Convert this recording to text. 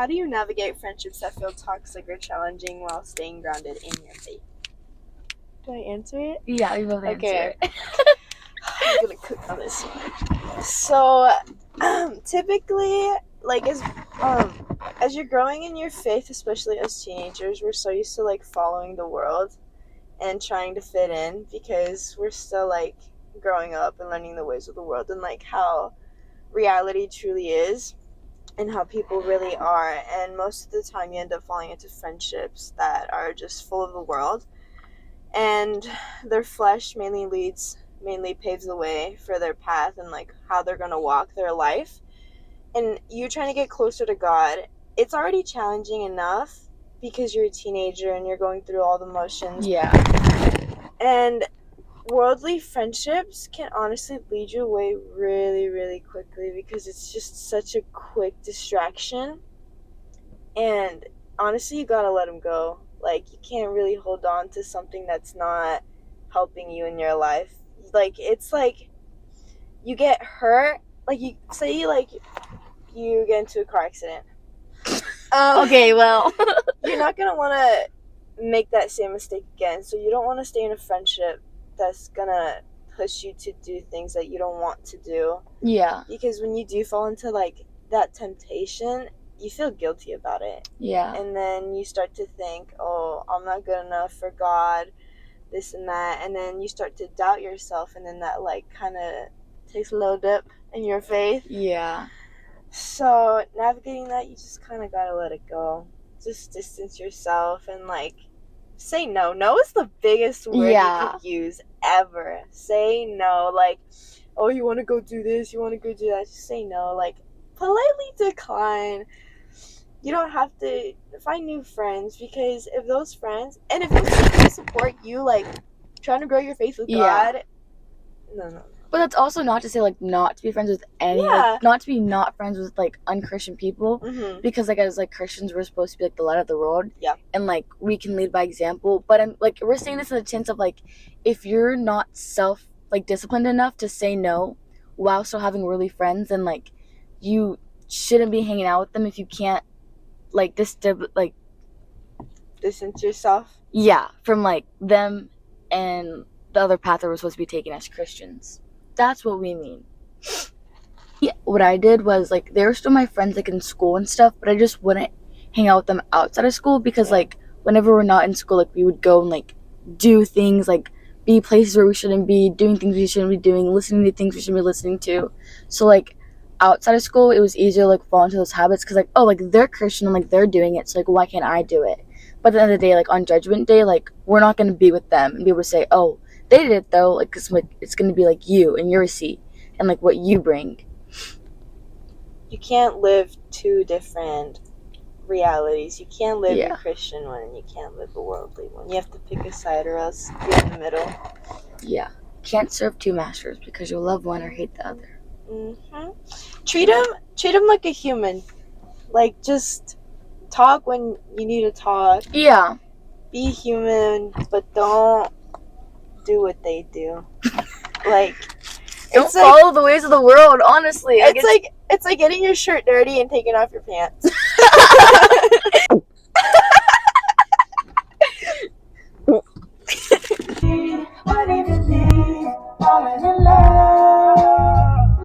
how do you navigate friendships that feel toxic or challenging while staying grounded in your faith? Do I answer it? Yeah, we both answer it. I'm gonna cook on this one. So, typically, like as you're growing in your faith, especially as teenagers, we're so used to like following the world and trying to fit in because we're still like growing up and learning the ways of the world and like how reality truly is and how people really are. And most of the time, you end up falling into friendships that are just full of the world, and their flesh mainly paves the way for their path and like how they're gonna walk their life. And you trying to get closer to God, it's already challenging enough because you're a teenager and you're going through all the motions. Yeah. And worldly friendships can honestly lead you away really, really quickly because it's just such a quick distraction. And honestly, you gotta let them go. Like, you can't really hold on to something that's not helping you in your life. Like, it's like you get hurt. Like, you say, like, you get into a car accident. Okay, well. You're not gonna want to make that same mistake again. So you don't want to stay in a friendship that's gonna push you to do things that you don't want to do. Yeah. Because when you do fall into, like, that temptation, you feel guilty about it. Yeah. And then you start to think, oh, I'm not good enough for God, this and that. And then you start to doubt yourself, and then that, like, kind of takes a little dip in your faith. Yeah. So navigating that, you just kind of gotta let it go. Just distance yourself and, like, say no. No is the biggest word you could use ever. Say no. Like, oh, you want to go do this, you want to go do that. Just say no. Like, politely decline. You don't have to find new friends, because if those friends, and if those people support you, like, trying to grow your faith with God, no. But that's also not to say, like, not to be friends with any, like, not to be not friends with, like, unchristian people, because, like, as, like, Christians, we're supposed to be, like, the light of the world, and, like, we can lead by example. But I'm, like, we're saying this in the sense of, like, if you're not disciplined enough to say no while still having really friends, then, like, you shouldn't be hanging out with them if you can't, like, distance yourself. Yeah, from, like, them and the other path that we're supposed to be taking as Christians. That's what we mean. Yeah, what I did was, like, they were still my friends, like, in school and stuff, but I just wouldn't hang out with them outside of school because, like, whenever we're not in school, like, we would go and, like, do things, like, be places where we shouldn't be, doing things we shouldn't be doing, listening to things we shouldn't be listening to. So, like, outside of school, it was easier to, like, fall into those habits because, like, oh, like, they're Christian and, like, they're doing it, so, like, why can't I do it? But at the end of the day, like, on Judgment Day, like, we're not going to be with them and be able to say, oh, they did it, though, like, cause, like, it's going to be, like, you and your receipt and, like, what you bring. You can't live two different realities. You can't live the Christian one and you can't live the worldly one. You have to pick a side or else you're in the middle. Yeah. Can't serve two masters because you'll love one or hate the other. Treat him like a human. Like, just talk when you need to talk. Yeah. Be human, but don't do what they do. Like, don't follow the ways of the world, honestly. It's like getting your shirt dirty and taking off your pants.